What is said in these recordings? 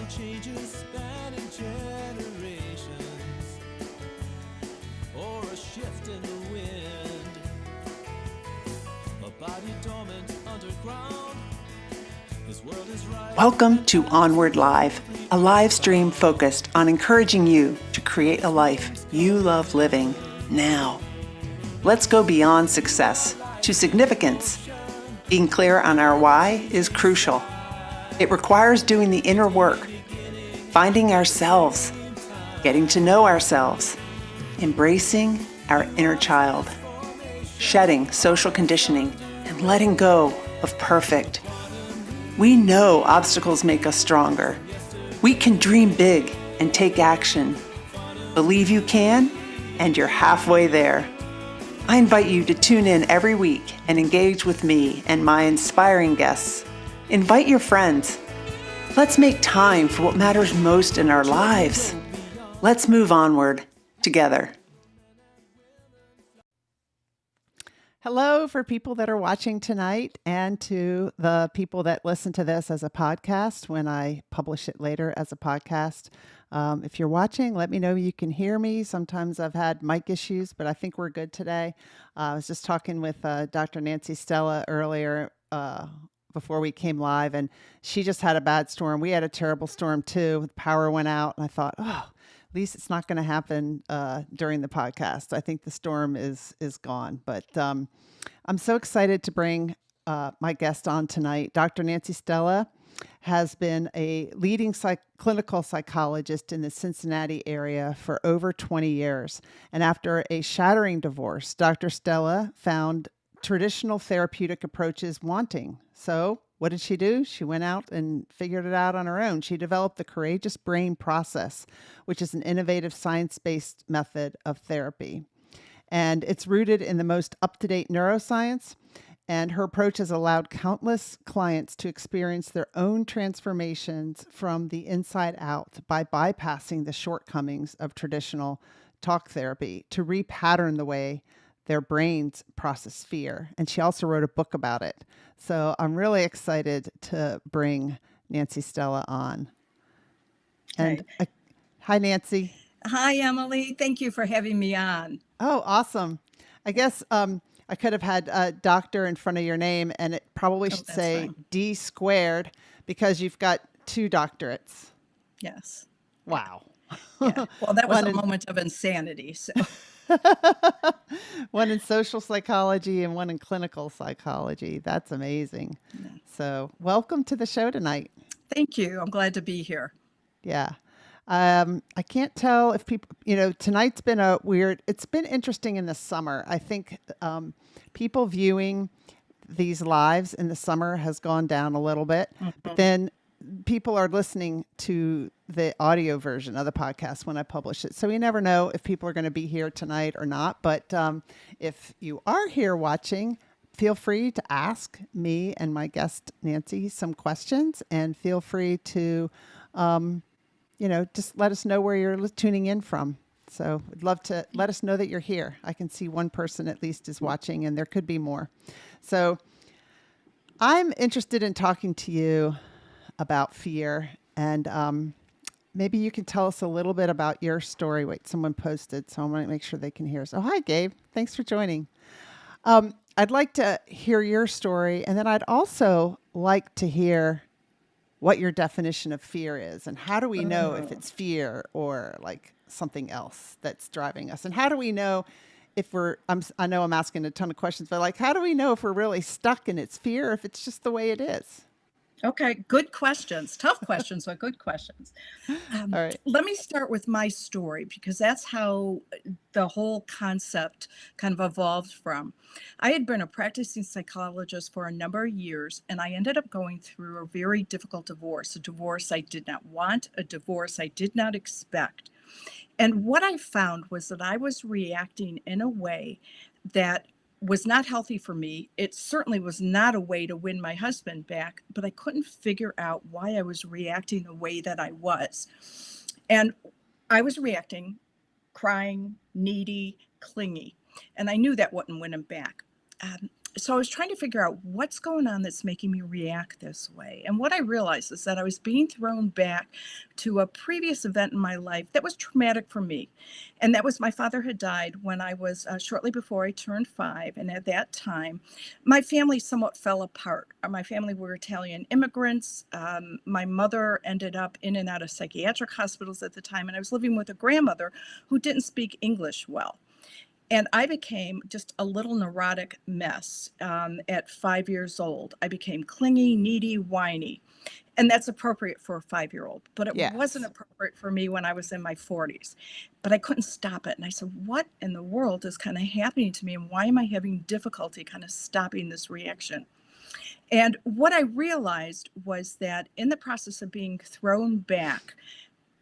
changes spanning generations, or a shift in the wind, a body dormant underground. His world is right. Welcome to Onward Live, a live stream focused on encouraging you to create a life you love living now. Let's go beyond success to significance. Being clear on our why is crucial. It requires doing the inner work, finding ourselves, getting to know ourselves, embracing our inner child, shedding social conditioning, and letting go of perfect. We know obstacles make us stronger. We can dream big and take action. Believe you can, and you're halfway there. I invite you to tune in every week and engage with me and my inspiring guests. Invite your friends. Let's make time for what matters most in our lives. Let's move onward together. Hello for people that are watching tonight and to the people that listen to this as a podcast when I publish it later as a podcast. If you're watching, let me know you can hear me. Sometimes I've had mic issues, but I think we're good today. I was just talking with Dr. Nancy Stella earlier before we came live, and she just had a bad storm. We had a terrible storm too. The power went out, and I thought, at least it's not going to happen during the podcast. I think the storm is gone, but I'm so excited to bring my guest on tonight. Dr. Nancy Stella has been a leading clinical psychologist in the Cincinnati area for over 20 years. And after a shattering divorce, Dr. Stella found traditional therapeutic approaches wanting. So what did she do? She went out and figured it out on her own. She developed the courageous brain process, which is an innovative science-based method of therapy. And it's rooted in the most up-to-date neuroscience. And her approach has allowed countless clients to experience their own transformations from the inside out by bypassing the shortcomings of traditional talk therapy to repattern the way their brains process fear. And she also wrote a book about it. So I'm really excited to bring Nancy Stella on. And hi, Nancy. Hi, Emily. Thank you for having me on. Oh, awesome. I guess I could have had a doctor in front of your name, and it probably should say fine. D squared because you've got 2 doctorates. Yes. Wow. Yeah. Well, that was a moment of insanity. So. One in social psychology and one in clinical psychology. That's amazing. Yeah. So welcome to the show tonight. Thank you. I'm glad to be here. Yeah. I can't tell if people, tonight's been it's been interesting in the summer. I think people viewing these lives in the summer has gone down a little bit, but then people are listening to the audio version of the podcast when I publish it. So we never know if people are going to be here tonight or not. But if you are here watching, feel free to ask me and my guest, Nancy, some questions, and feel free to, just let us know where you're tuning in from. So I'd love to let us know that you're here. I can see one person at least is watching, and there could be more. So I'm interested in talking to you about fear, and maybe you can tell us a little bit about your story. Wait, someone posted, so I want to make sure they can hear us. Oh, hi, Gabe. Thanks for joining. I'd like to hear your story, and then I'd also like to hear what your definition of fear is, and how do we know if it's fear or like something else that's driving us? And how do we know if I know I'm asking a ton of questions, but like, how do we know if we're really stuck in its fear, or if it's just the way it is? Okay, good questions. Tough questions, but good questions. All right. Let me start with my story, because that's how the whole concept kind of evolved from. I had been a practicing psychologist for a number of years, and I ended up going through a very difficult divorce, a divorce I did not want, a divorce I did not expect. And what I found was that I was reacting in a way that was not healthy for me. It certainly was not a way to win my husband back, but I couldn't figure out why I was reacting the way that I was. And I was reacting, crying, needy, clingy, and I knew that wouldn't win him back. so I was trying to figure out what's going on that's making me react this way. And what I realized is that I was being thrown back to a previous event in my life that was traumatic for me. And that was my father had died when I was shortly before I turned 5. And at that time, my family somewhat fell apart. My family were Italian immigrants. My mother ended up in and out of psychiatric hospitals at the time. And I was living with a grandmother who didn't speak English well. And I became just a little neurotic mess at 5 years old. I became clingy, needy, whiny. And that's appropriate for a 5-year-old, but it wasn't Yes. appropriate for me when I was in my 40s. But I couldn't stop it. And I said, what in the world is kind of happening to me? And why am I having difficulty kind of stopping this reaction? And what I realized was that in the process of being thrown back,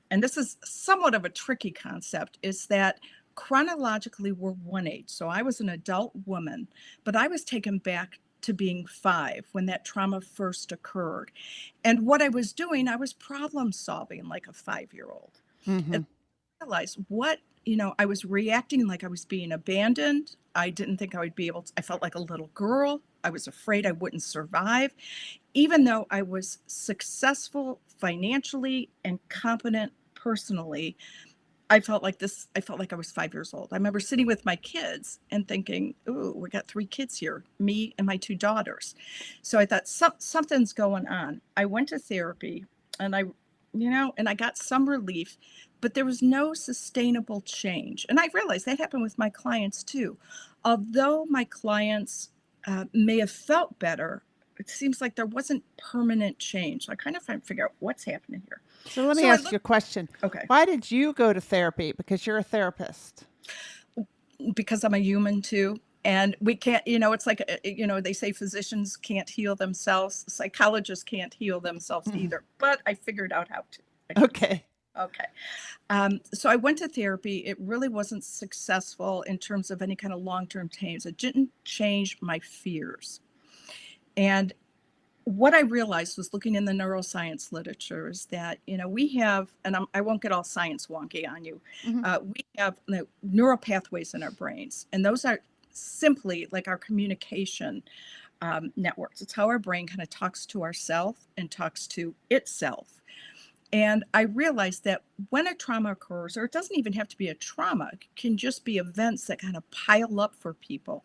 and this is somewhat of a tricky concept, is that chronologically we're one age. So I was an adult woman, but I was taken back to being 5 when that trauma first occurred. And what I was doing, I was problem solving like a 5-year-old. And Hmm. I realized I was reacting like I was being abandoned. I didn't think I would be able to, I felt like a little girl. I was afraid I wouldn't survive, even though I was successful financially and competent personally. I felt like I was 5 years old. I remember sitting with my kids and thinking, ooh, we got 3 kids here, me and my 2 daughters. So I thought something's going on. I went to therapy and and I got some relief, but there was no sustainable change. And I realized that happened with my clients too. Although my clients may have felt better, it seems like there wasn't permanent change. So I kind of trying to figure out what's happening here. So let me So I ask you looked, a question. okay. Why did you go to therapy? Because you're a therapist. Because I'm a human too. And we can't, it's like, they say physicians can't heal themselves. Psychologists can't heal themselves Mhm. either. But I figured out how to, I should say. Okay. Okay. So I went to therapy. It really wasn't successful in terms of any kind of long-term change. It didn't change my fears. And what I realized was looking in the neuroscience literature is that, we have, and I won't get all science wonky on you, Hmm. we have neural pathways in our brains, and those are simply like our communication networks. It's how our brain kind of talks to ourself and talks to itself. And I realized that when a trauma occurs, or it doesn't even have to be a trauma, it can just be events that kind of pile up for people,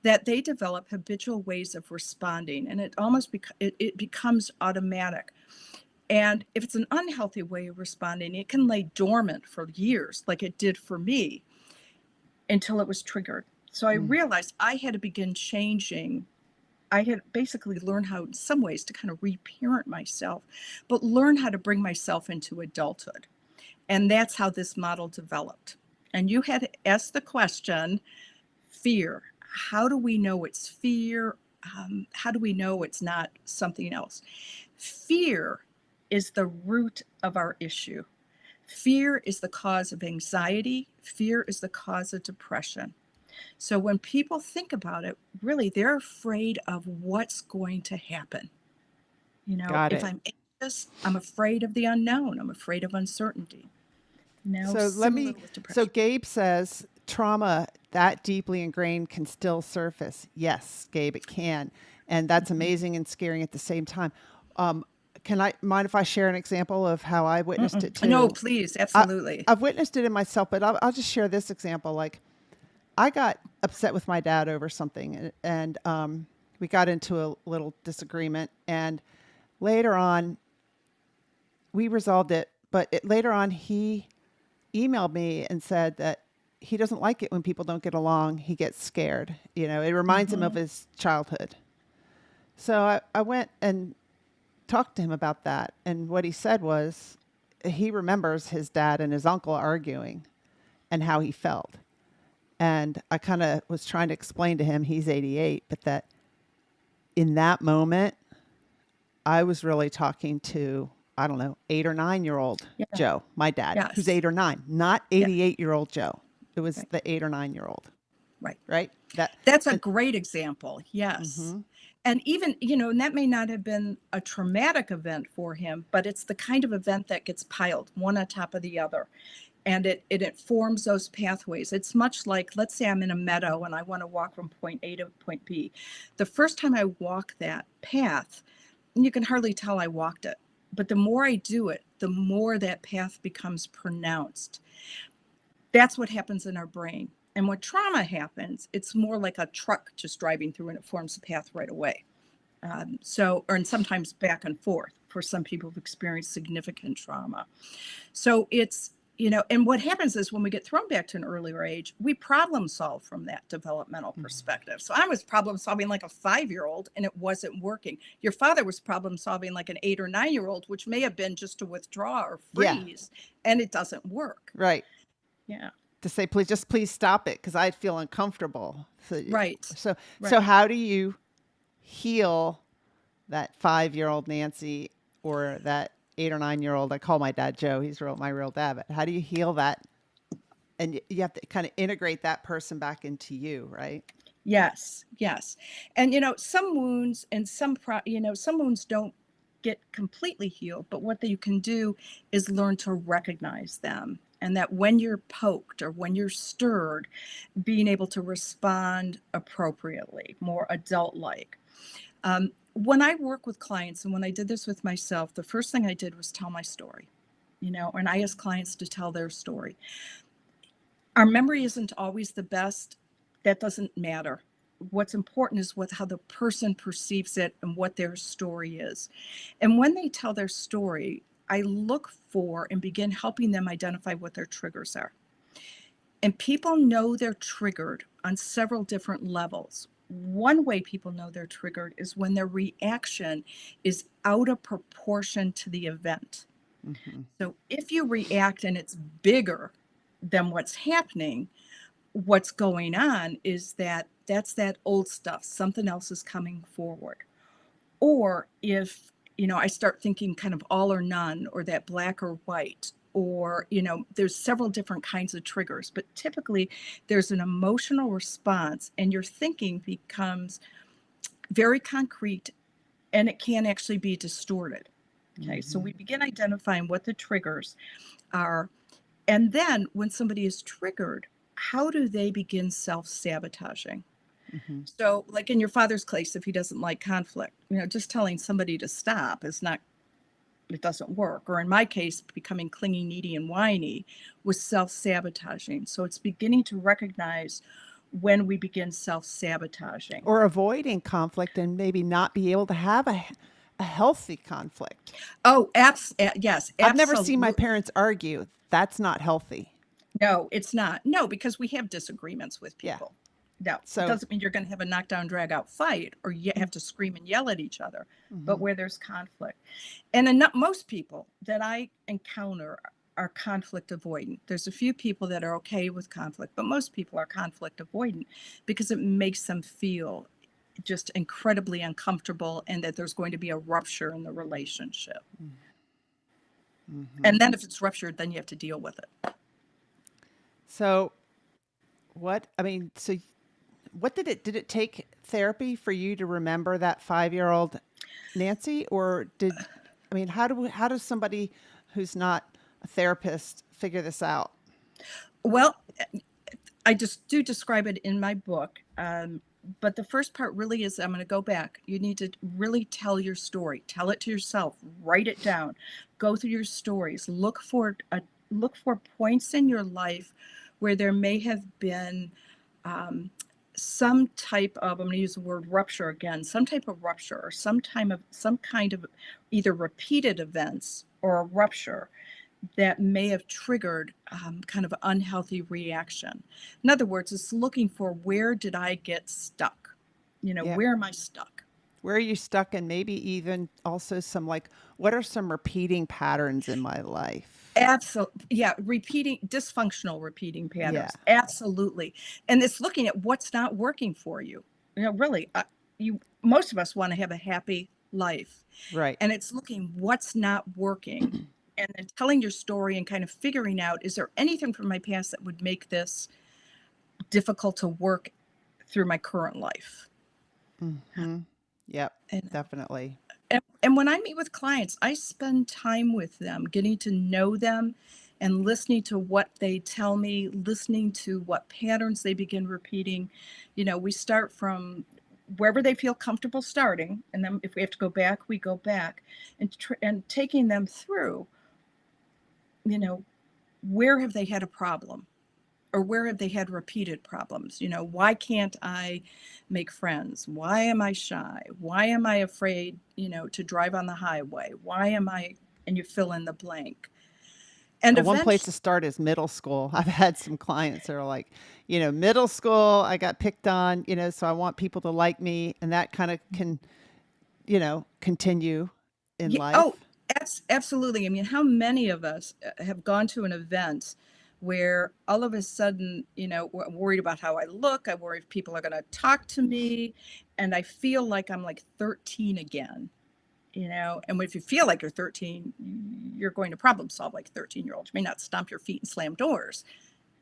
that they develop habitual ways of responding, and it almost it becomes automatic. And if it's an unhealthy way of responding, it can lay dormant for years, like it did for me, until it was triggered. So I realized I had to begin changing. I had basically learned how, in some ways, to kind of reparent myself, but learn how to bring myself into adulthood. And that's how this model developed. And you had asked the question, fear. How do we know it's fear? How do we know it's not something else? Fear is the root of our issue. Fear is the cause of anxiety. Fear is the cause of depression. So when people think about it, really, they're afraid of what's going to happen. Got If it. I'm anxious, I'm afraid of the unknown. I'm afraid of uncertainty. So Similar with so depression. Gabe says trauma that deeply ingrained can still surface. Yes, Gabe, it can. And that's Mhm. amazing and scary at the same time. Um, can I mind if I share an example of how I witnessed Mm-mm. it No, too? please, I, absolutely. I've witnessed it in myself, but I'll just share this example. Like I got upset with my dad over something, and we got into a little disagreement. And later on, we resolved it. But later on, he emailed me and said that he doesn't like it when people don't get along. He gets scared. It reminds him of Hmm. his childhood. So I went and talked to him about that. And what he said was he remembers his dad and his uncle arguing and how he felt. And I kind of was trying to explain to him, he's 88, but that in that moment, I was really talking to, I don't know, 8 or 9 year old Yeah. Joe, my dad, who's Yes. 8 or 9, not Yeah. 88-year-old Joe. It was Right. the 8 or 9 year old, Right. right? That's a And great example. Yes. hmm And even, and that may not have been a traumatic event for him, but it's the kind of event that gets piled one on top of the other. and it informs those pathways. It's much like, let's say I'm in a meadow and I want to walk from point A to point B. The first time I walk that path, you can hardly tell I walked it. But the more I do it, the more that path becomes pronounced. That's what happens in our brain. And when trauma happens, it's more like a truck just driving through and it forms a path right away. And sometimes back and forth for some people who've experienced significant trauma. So it's, and what happens is when we get thrown back to an earlier age, we problem solve from that developmental perspective. So I was problem solving like a 5-year-old and it wasn't working. Your father was problem solving like an 8 or 9-year-old, which may have been just to withdraw or Yeah. freeze, and it doesn't work. Right. Yeah. To say, please stop it because I'd feel uncomfortable. Right. So Right. how do you heal that 5-year-old Nancy or that 8 or 9-year-old? I call my dad Joe. He's my real dad. But how do you heal that? And you have to kind of integrate that person back into you, right? Yes. Yes. And some wounds and some wounds don't get completely healed, but what you can do is learn to recognize them. And that when you're poked or when you're stirred, being able to respond appropriately, more adult-like. When I work with clients, and when I did this with myself, the first thing I did was tell my story, and I ask clients to tell their story. Our memory isn't always the best. That doesn't matter. What's important is how the person perceives it and what their story is. And when they tell their story, I look for and begin helping them identify what their triggers are. And people know they're triggered on several different levels. One way people know they're triggered is when their reaction is out of proportion to the event. Mm-hmm. So if you react and it's bigger than what's happening, what's going on is that's that old stuff. Something else is coming forward. Or if, I start thinking kind of all or none, or that black or white, or, there's several different kinds of triggers, but typically there's an emotional response and your thinking becomes very concrete and it can actually be distorted. Okay. So we begin identifying what the triggers are. And then when somebody is triggered, how do they begin self-sabotaging? Mm-hmm. So like in your father's case, if he doesn't like conflict, just telling somebody to stop it doesn't work. Or in my case, becoming clingy, needy, and whiny was self-sabotaging. So it's beginning to recognize when we begin self-sabotaging. Or avoiding conflict and maybe not be able to have a healthy conflict. Oh, yes, I've never seen my absolutely. parents argue. That's not healthy. No, it's not. No, because we have disagreements with Yeah. people. No, it So, doesn't mean you're going to have a knockdown, drag out fight or you have to scream and yell at each other, but where there's conflict. And most people that I encounter are conflict avoidant. There's a few people that are okay with conflict, but most people are conflict avoidant because it makes them feel just incredibly uncomfortable and that there's going to be a rupture in the relationship. And then if it's ruptured, then you have to deal with it. so what did it take therapy for you to remember that 5-year-old Nancy? Or how does somebody who's not a therapist figure this out? Well, I just do describe it in my book. But the first part really is I'm going to go back. You need to really tell your story. Tell it to yourself. Write it down. Go through your stories. Look for points in your life where there may have been some type of, I'm going to use the word rupture again, some type of rupture or some kind of either repeated events or a rupture that may have triggered kind of an unhealthy reaction. In other words, it's looking for where did I get stuck? Yeah. Where am I stuck? Where are you stuck? And maybe even also what are some repeating patterns in my life? Absolutely. Yeah. Dysfunctional repeating Yeah. patterns. Absolutely. And it's looking at what's not working for you. Really, most of us want to have a happy life. Right. And it's looking what's not working and then telling your story and kind of figuring out, is there anything from my past that would make this difficult to work through my current life? Mm-hmm. Yep. And, Definitely. and when I meet with clients, I spend time with them, getting to know them and listening to what they tell me, listening to what patterns they begin repeating. We start from wherever they feel comfortable starting, and then if we have to go back, we go back, and taking them through, you know, where have they had a problem? Or where have they had repeated problems? Why can't I make friends? Why am I shy? Why am I afraid, to drive on the highway? Why am I, and you fill in the blank. And One place eventually, to start is middle school. I've had some clients that are like, middle school, I got picked on, so I want people to like me. And that kind of can, continue in yeah, oh, life. absolutely. I mean, how many of us have gone to an event where all of a sudden, we're worried about how I look. I worry if people are going to talk to me. And I feel like I'm like 13 again. And if you feel like you're 13, you're going to problem solve like 13-year-olds. You may not stomp your feet and slam doors,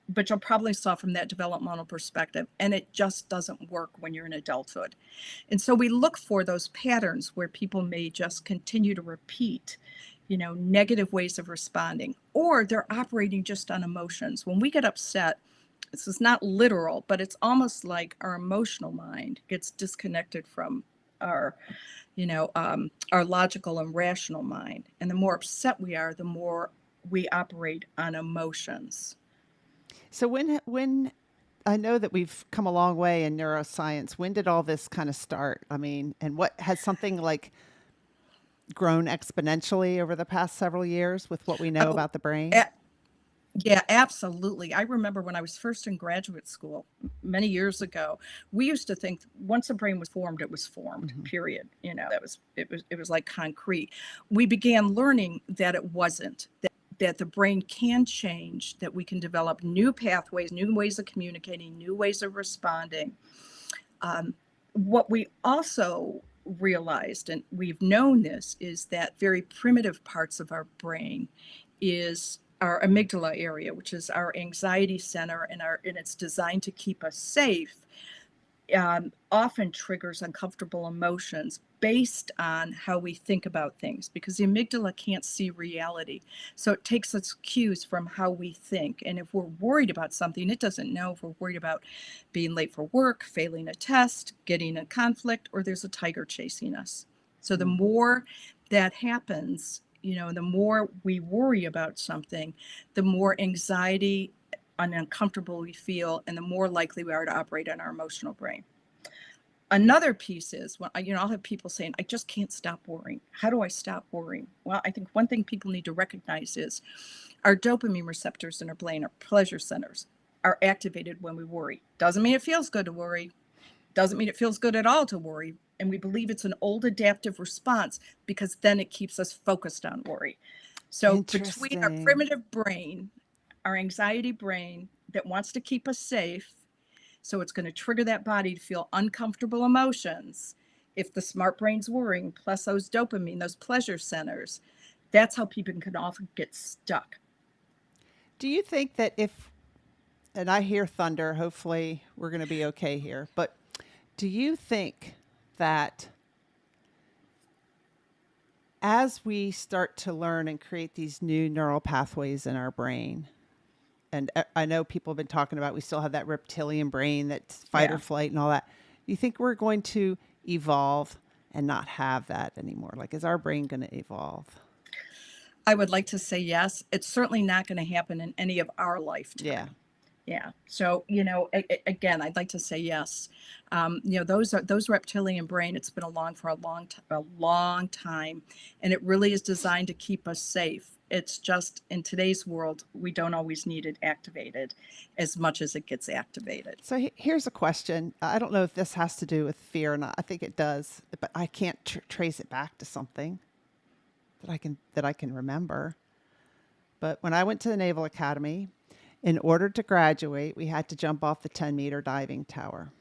but you'll probably solve from that developmental perspective. And it just doesn't work when you're in adulthood. And so we look for those patterns where people may just continue to repeat, negative ways of responding, or they're operating just on emotions. When we get upset, this is not literal, but it's almost like our emotional mind gets disconnected from our our logical and rational mind. And the more upset we are, the more we operate on emotions. So when I know that we've come a long way in neuroscience, when did all this kind of start? I mean, and what has something like grown exponentially over the past several years with what we know Oh, about the brain? a- yeah, absolutely. I remember when I was first in graduate school many years ago, we used to think once a brain was formed, it was formed, Hmm. period. It was like concrete. We began learning that it wasn't, that the brain can change, that we can develop new pathways, new ways of communicating, new ways of responding. What we also realized, and we've known this, is that very primitive parts of our brain is our amygdala area, which is our anxiety center, and it's designed to keep us safe, often triggers uncomfortable emotions based on how we think about things, because the amygdala can't see reality. So it takes its cues from how we think. And if we're worried about something, it doesn't know if we're worried about being late for work, failing a test, getting a conflict, or there's a tiger chasing us. So the more that happens, the more we worry about something, the more anxiety and uncomfortable we feel, and the more likely we are to operate on our emotional brain. Another piece is when I'll have people saying, I just can't stop worrying. How do I stop worrying? Well, I think one thing people need to recognize is our dopamine receptors in our brain, our pleasure centers, are activated when we worry. Doesn't mean it feels good to worry. Doesn't mean it feels good at all to worry. And we believe it's an old adaptive response because then it keeps us focused on worry. So between our Interesting. primitive brain, our anxiety brain that wants to keep us safe, so it's going to trigger that body to feel uncomfortable emotions. If the smart brain's worrying, plus those dopamine, those pleasure centers, that's how people can often get stuck. Do you think that if, and I hear thunder, hopefully we're going to be okay here, but do you think that as we start to learn and create these new neural pathways in our brain, and I know people have been talking about we still have that reptilian brain that's fight or Yeah. flight and all that. Do you think we're going to evolve and not have that anymore? Like, is our brain going to evolve? I would like to say yes. It's certainly not going to happen in any of our Yeah. lifetime. Yeah. So, again, I'd like to say yes. Those reptilian brain. It's been along for a long time, and it really is designed to keep us safe. It's just in today's world, we don't always need it activated as much as it gets activated. So here's a question. I don't know if this has to do with fear or not. I think it does, but I can't trace it back to something that I can remember. But when I went to the Naval Academy, in order to graduate, we had to jump off the 10-meter diving tower.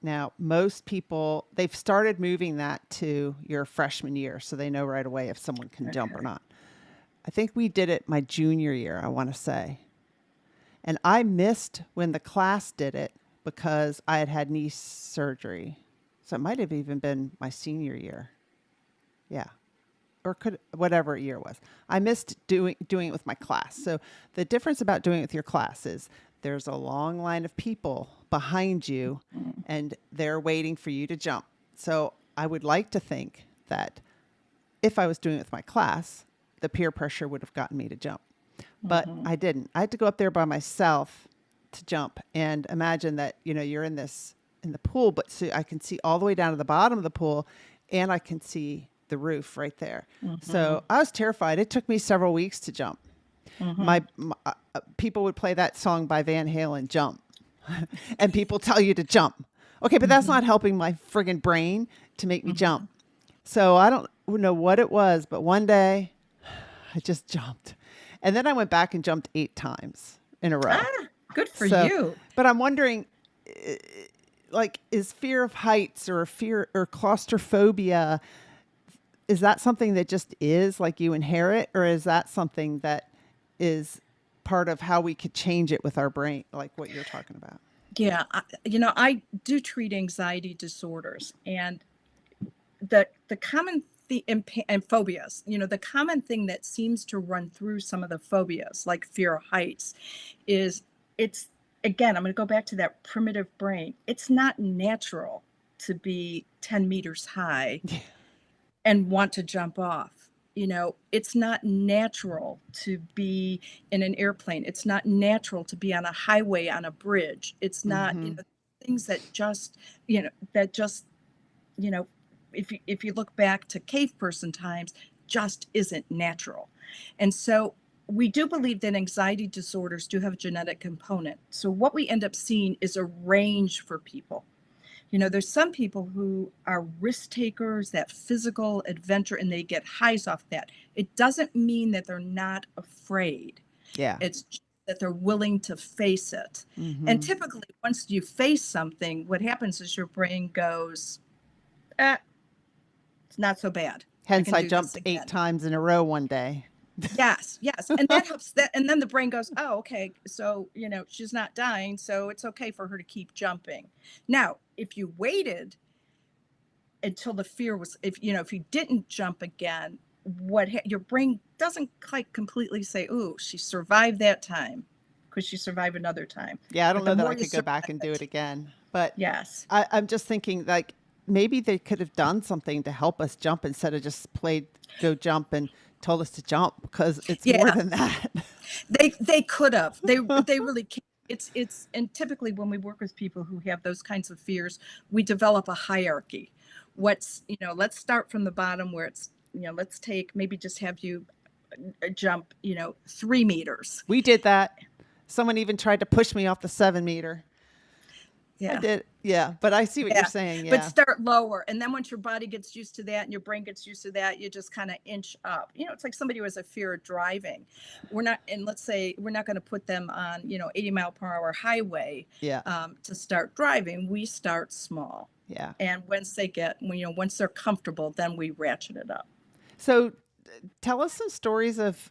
Now, most people, they've started moving that to your freshman year, so they know right away if someone can jump or Okay. not. I think we did it my junior year, I want to say. And I missed when the class did it because I had had knee surgery. So it might have even been my senior year. Yeah. or could whatever year it was. I missed doing it with my class. So the difference about doing it with your class is there's a long line of people behind you and they're waiting for you to jump. So I would like to think that if I was doing it with my class, the peer pressure would have gotten me to jump. But I didn't. I had to go up there by myself to jump, and imagine that, you're in the pool, but so I can see all the way down to the bottom of the pool, and I can see the roof right there. So I was terrified. It took me several weeks to jump. My people would play that song by Van Halen, Jump, and people tell you to jump. Okay, but that's not helping my friggin' brain to make me jump. So I don't know what it was, but one day I just jumped. And then I went back and jumped 8 times in a row. Good for you. But I'm wondering, is fear of heights or fear or claustrophobia, is that something that just is like you inherit, or is that something that is part of how we could change it with our brain, like what you're talking about? Yeah, I do treat anxiety disorders, and the common and phobias, the common thing that seems to run through some of the phobias, like fear of heights, is again, I'm going to go back to that primitive brain. It's not natural to be 10 meters high and want to jump off. It's not natural to be in an airplane. It's not natural to be on a highway, on a bridge. It's not, things that just, you know, if you look back to cave person times, just isn't natural. And so we do believe that anxiety disorders do have a genetic component. So what we end up seeing is a range for people. There's some people who are risk takers, that physical adventure, and they get highs off that. It doesn't mean that they're not afraid. Yeah. It's just that they're willing to face it. And typically, once you face something, what happens is your brain goes, it's not so bad. Hence, I jumped 8 times in a row one day. Yes. And that helps that. And then the brain goes, oh, okay. So, she's not dying. So it's okay for her to keep jumping. Now, if you waited until the fear was, if you didn't jump again, your brain doesn't quite completely say, ooh, she survived that time. Could she survive another time? Yeah. I don't know that I could go back and do it again, but yes, I'm just thinking like maybe they could have done something to help us jump instead of just go jump and told us to jump, because it's more than that. They could have. They really can't. It's and typically when we work with people who have those kinds of fears, we develop a hierarchy. Let's start from the bottom where it's, let's maybe just have you jump, 3 meters. We did that. Someone even tried to push me off the 7 meter. Yeah. I did. Yeah. But I see what you're saying. Yeah. But start lower. And then once your body gets used to that and your brain gets used to that, you just kind of inch up. It's like somebody who has a fear of driving. Let's say we're not going to put them on, 80-mile-per-hour highway to start driving. We start small. Yeah. And once once they're comfortable, then we ratchet it up. So tell us some stories of,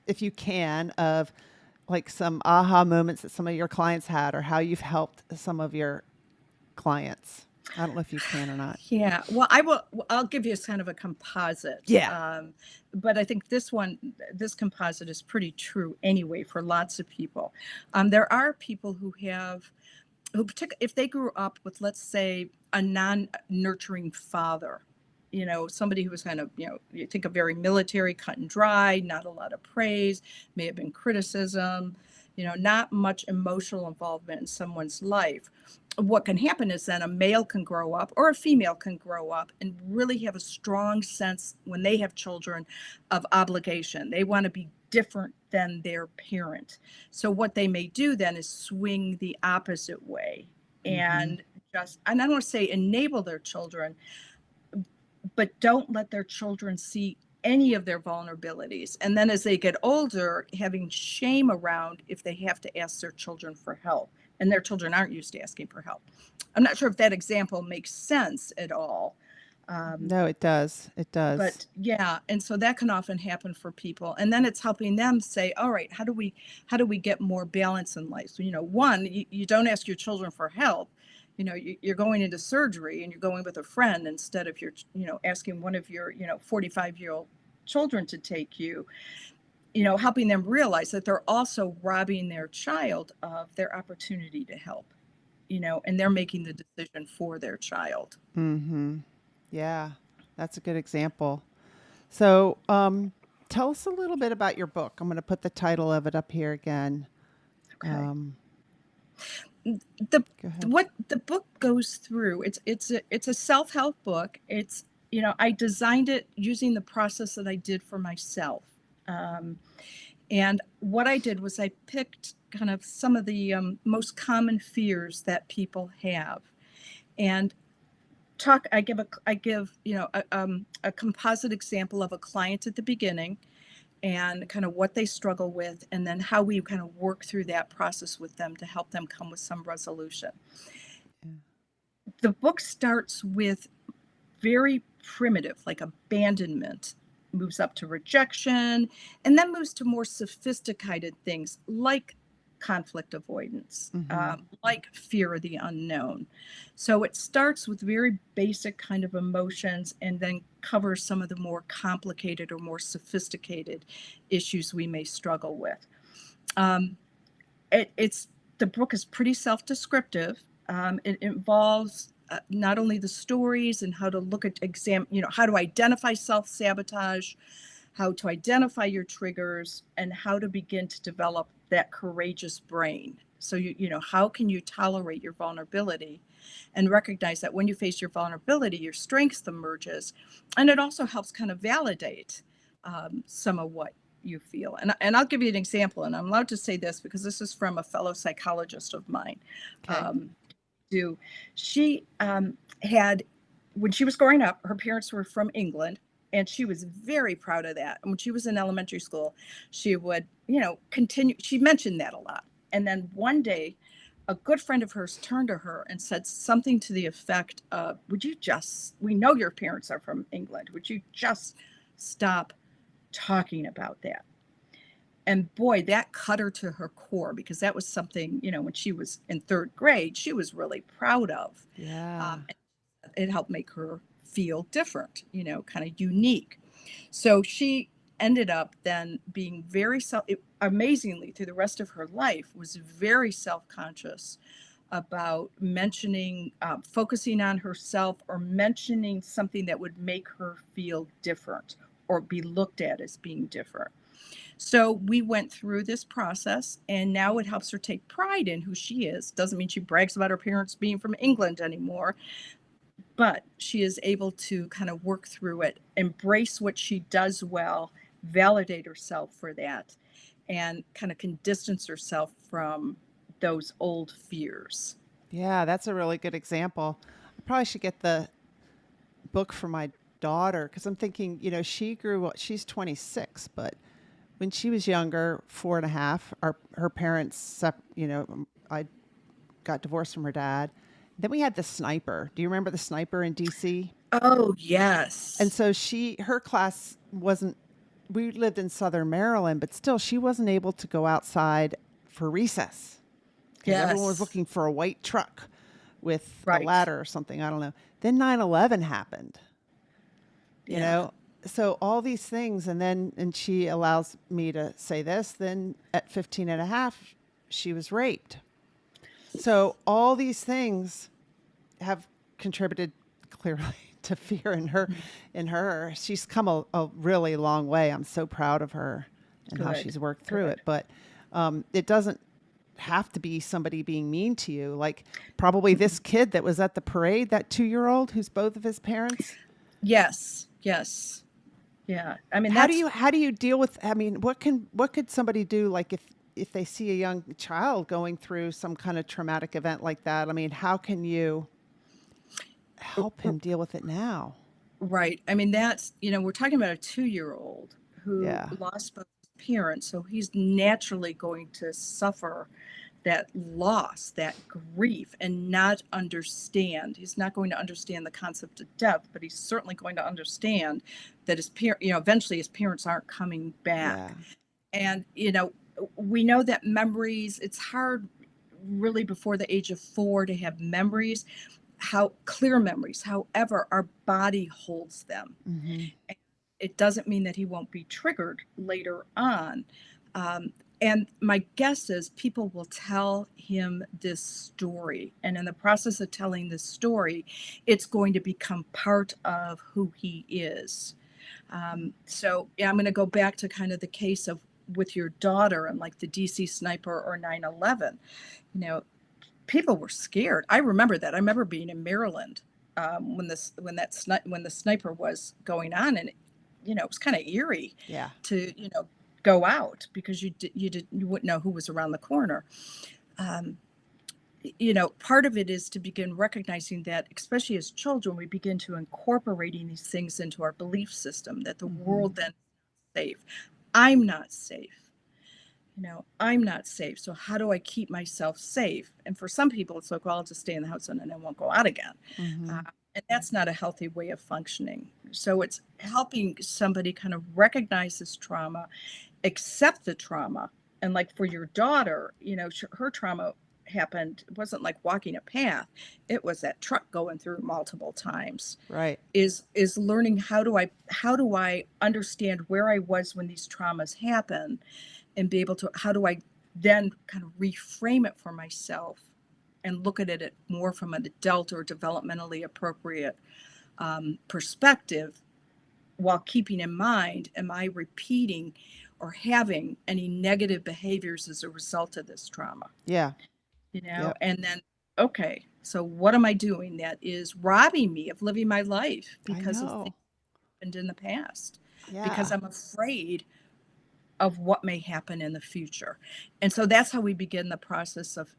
if you can, of like some aha moments that some of your clients had, or how you've helped some of your clients. I don't know if you can or not. Yeah. Well, I'll give you kind of a composite. Yeah. But I think this composite is pretty true anyway for lots of people. There are people who if they grew up with, let's say, a non-nurturing father, somebody who was kind of, you think of very military, cut and dry, not a lot of praise, may have been criticism, not much emotional involvement in someone's life. What can happen is then a male can grow up, or a female can grow up, and really have a strong sense when they have children of obligation. They want to be different than their parent. So what they may do then is swing the opposite way and I don't want to say enable their children, but don't let their children see any of their vulnerabilities. And then as they get older, having shame around if they have to ask their children for help, and their children aren't used to asking for help. I'm not sure if that example makes sense at all. No, it does. It does. But yeah, and so that can often happen for people. And then it's helping them say, all right, how do we get more balance in life? So, one, you don't ask your children for help. You're going into surgery and you're going with a friend instead of asking one of your 45-year-old children to take you, helping them realize that they're also robbing their child of their opportunity to help, and they're making the decision for their child. Mm-hmm. Yeah, that's a good example. So, tell us a little bit about your book. I'm going to put the title of it up here again. Okay. Um, the Go ahead. what the book goes through, it's a self-help book. I designed it using the process that I did for myself. um, and what I did was I picked kind of some of the most common fears that people have, and I give a composite example of a client at the beginning, and kind of what they struggle with, and then how we kind of work through that process with them to help them come with some resolution. Yeah. The book starts with very primitive, like abandonment, moves up to rejection, and then moves to more sophisticated things like conflict avoidance, Mm-hmm. like fear of the unknown. So it starts with very basic kind of emotions and then covers some of the more complicated or more sophisticated issues we may struggle with. Um, it's the book is pretty self-descriptive. It involves not only the stories and how to look at how to identify self-sabotage, how to identify your triggers, and how to begin to develop that courageous brain. So how can you tolerate your vulnerability and recognize that when you face your vulnerability, your strength emerges, and it also helps kind of validate some of what you feel. And I'll give you an example, and I'm allowed to say this because this is from a fellow psychologist of mine. Okay. Um, do she had when she was growing up, her parents were from England, and she was very proud of that. And when she was in elementary school, she would, continue. She mentioned that a lot. And then one day, a good friend of hers turned to her and said something to the effect of, we know your parents are from England. Would you just stop talking about that? And boy, that cut her to her core, because that was something, when she was in third grade, she was really proud of. Yeah. Um, it helped make her feel different, kind of unique. So she ended up then being amazingly, through the rest of her life, was very self-conscious about mentioning, focusing on herself, or mentioning something that would make her feel different or be looked at as being different. So we went through this process, and now it helps her take pride in who she is. Doesn't mean she brags about her parents being from England anymore, but she is able to kind of work through it, embrace what she does well, validate herself for that, and kind of can distance herself from those old fears. Yeah, that's a really good example. I probably should get the book for my daughter because I'm thinking, she grew up, she's 26, but when she was younger, four and a half, her parents, I got divorced from her dad. Then we had the sniper. Do you remember the sniper in DC? Oh, And yes. so her class wasn't, we lived in Southern Maryland, but still she wasn't able to go outside for recess because everyone was Yes. looking for a white truck with a Right. ladder or something. I don't know. Then 9/11 happened, you Yeah. know? So all these things. And she allows me to say this, then at 15 and a half, she was raped. So all these things have contributed clearly to fear in her. Mhm. She's come a really long way. I'm so proud of her and how Good. she's worked through it. Good. But it doesn't have to be somebody being mean to you. Like probably this kid that was at the parade, that 2-year-old who's both of his parents. Yes. Yes. Yeah. I mean, that's How do you deal with? I mean, what could somebody do? Like if they see a young child going through some kind of traumatic event like that, I mean, how can you help him deal with it now? right. I mean, we're talking about a 2-year-old who Yeah. lost both his parents. So he's naturally going to suffer that loss, that grief, and not understand. He's not going to understand the concept of death, but he's certainly going to understand that eventually his parents aren't coming Yeah. back. And, we know that memories, it's hard really before the age of 4 to have memories, how clear memories. However, our body holds them. Mm-hmm. It doesn't mean that he won't be triggered later on. Um, and my guess is people will tell him this story. And in the process of telling this story, it's going to become part of who he is. So yeah, I'm going to go back to kind of the case of with your daughter and like the DC sniper or 9/11. You know, people were scared. I remember that. I remember being in Maryland when the sniper was going on, and it was kind of eerie Yeah. to go out because you wouldn't know who was around the corner. Um, Part of it is to begin recognizing that, especially as children, we begin to incorporating these things into our belief system that the Mm-hmm. world then is safe. I'm not safe. I'm not safe. So how do I keep myself safe? And for some people, it's like, well, I'll just stay in the house and then I won't go out again. Mm-hmm. And that's not a healthy way of functioning. So it's helping somebody kind of recognize this trauma, accept the trauma. And like for your daughter, her trauma happened, it wasn't like walking a path. It was that truck going through multiple times. Right. Is learning how do I understand where I was when these traumas happen, and be able to, how do I then kind of reframe it for myself and look at it more from an adult or developmentally appropriate perspective, while keeping in mind, am I repeating or having any negative behaviors as a result of this trauma? Yeah. Yep. And then, okay, so what am I doing that is robbing me of living my life I because of things know. that happened in the past? Because Yeah. I'm afraid of what may happen in the future. And so that's how we begin the process of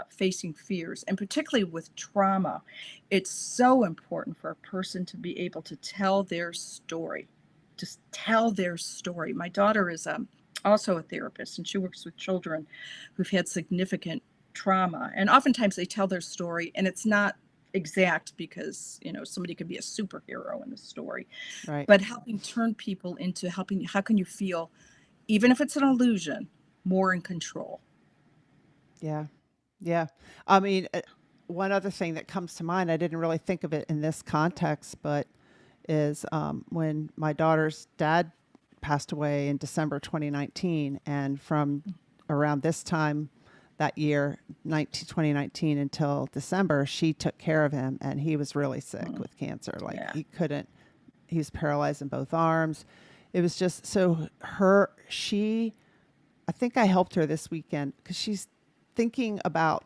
facing fears. And particularly with trauma, it's so important for a person to be able to tell their story, just tell their story. My daughter is also a therapist, and she works with children who've had significant trauma. And oftentimes they tell their story, and it's not exact because somebody could be a superhero in the story, Right. but helping turn people into helping, how can you feel, even if it's an illusion, more in control. Yeah. Yeah. I mean, one other thing that comes to mind, I didn't really think of it in this context, but is when my daughter's dad passed away in December 2019. And from around this time that year, 2019 until December, she took care of him. And he was really sick Mm, with cancer. Like yeah. he was paralyzed in both arms. It was just so I think I helped her this weekend because she's thinking about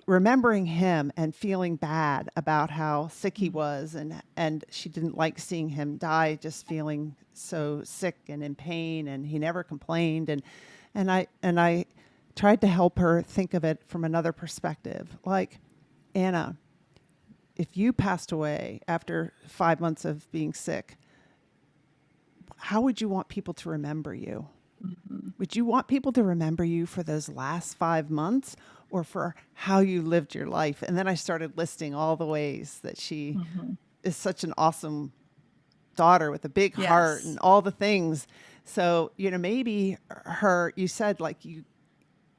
remembering him and feeling bad about how sick he was, and she didn't like seeing him die, just feeling so sick and in pain, and he never complained, and I tried to help her think of it from another perspective. Like, Anna, if you passed away after 5 months of being sick, how would you want people to remember you? Mhm. Would you want people to remember you for those last 5 months, or for how you lived your life? And then I started listing all the ways that she Mhm. is such an awesome daughter with a big heart and Yes. all the things. So, maybe you said like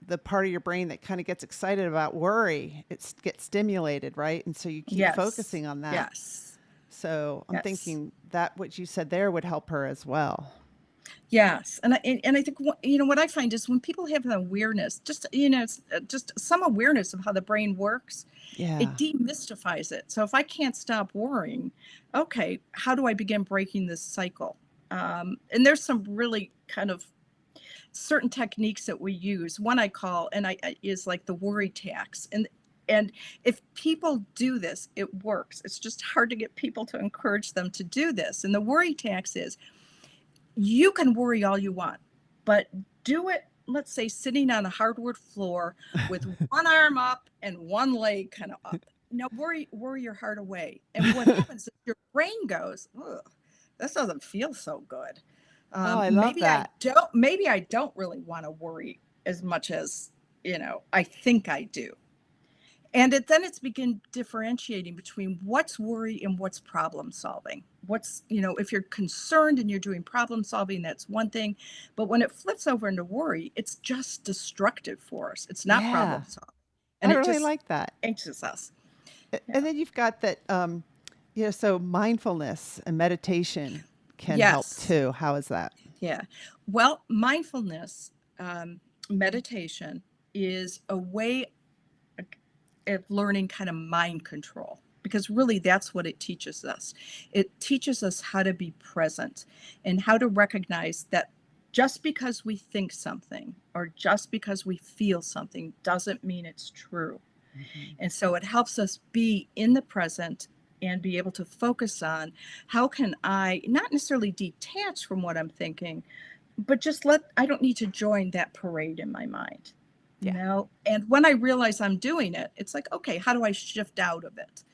the part of your brain that kind of gets excited about worry, gets stimulated, right? And so you keep Yes. focusing on that. Yes. So I'm Yes. thinking that what you said there would help her as well. Yes. And I think what I find is when people have an awareness, just it's just some awareness of how the brain works, it Yeah. demystifies it. So if I can't stop worrying, okay, how do I begin breaking this cycle? And there's some really kind of certain techniques that we use. One I call, is like the worry tax. And if people do this, it works. It's just hard to get people to encourage them to do this. And the worry tax is, you can worry all you want, but do it, let's say, sitting on a hardwood floor with one arm up and one leg kind of up. Now worry your heart away. And what happens is your brain goes, ugh, this doesn't feel so good. Oh, I love Maybe I that. don't maybe I don't really want to worry as much as I think I do. And then it's begin differentiating between what's worry and what's problem solving. If you're concerned and you're doing problem solving, that's one thing. But when it flips over into worry, it's just destructive for us. It's not Yeah, problem solving. And I it really just like that. anxious us. Yeah. And then you've got that, so mindfulness and meditation can help Yes. too. How is that? Yeah. Well, mindfulness meditation is a way of learning kind of mind control, because really that's what it teaches us. It teaches us how to be present and how to recognize that just because we think something or just because we feel something doesn't mean it's true. Hmm. And so it helps us be in the present and be able to focus on how can I not necessarily detach from what I'm thinking, but just I don't need to join that parade in my mind. Yeah, And when I realize I'm doing it, it's like, okay, how do I shift out of it?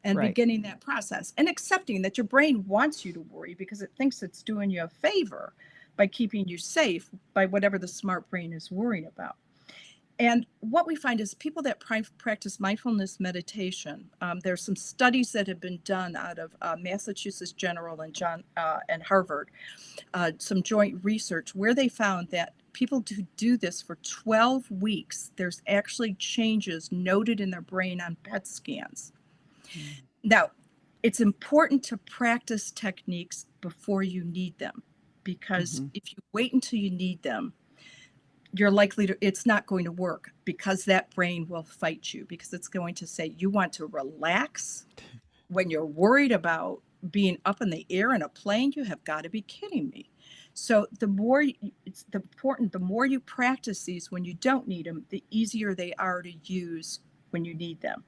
And right. beginning that process and accepting that your brain wants you to worry because it thinks it's doing you a favor by keeping you safe by whatever the smart brain is worrying about. And what we find is people that practice mindfulness meditation, there's some studies that have been done out of Massachusetts General and Harvard, some joint research where they found that people who do this for 12 weeks, there's actually changes noted in their brain on PET scans. Mm. Now, it's important to practice techniques before you need them, because Mm-hmm. if you wait until you need them, it's not going to work, because that brain will fight you, because it's going to say you want to relax when you're worried about being up in the air in a plane. You have got to be kidding me. So it's important, the more you practice these when you don't need them, the easier they are to use when you need them.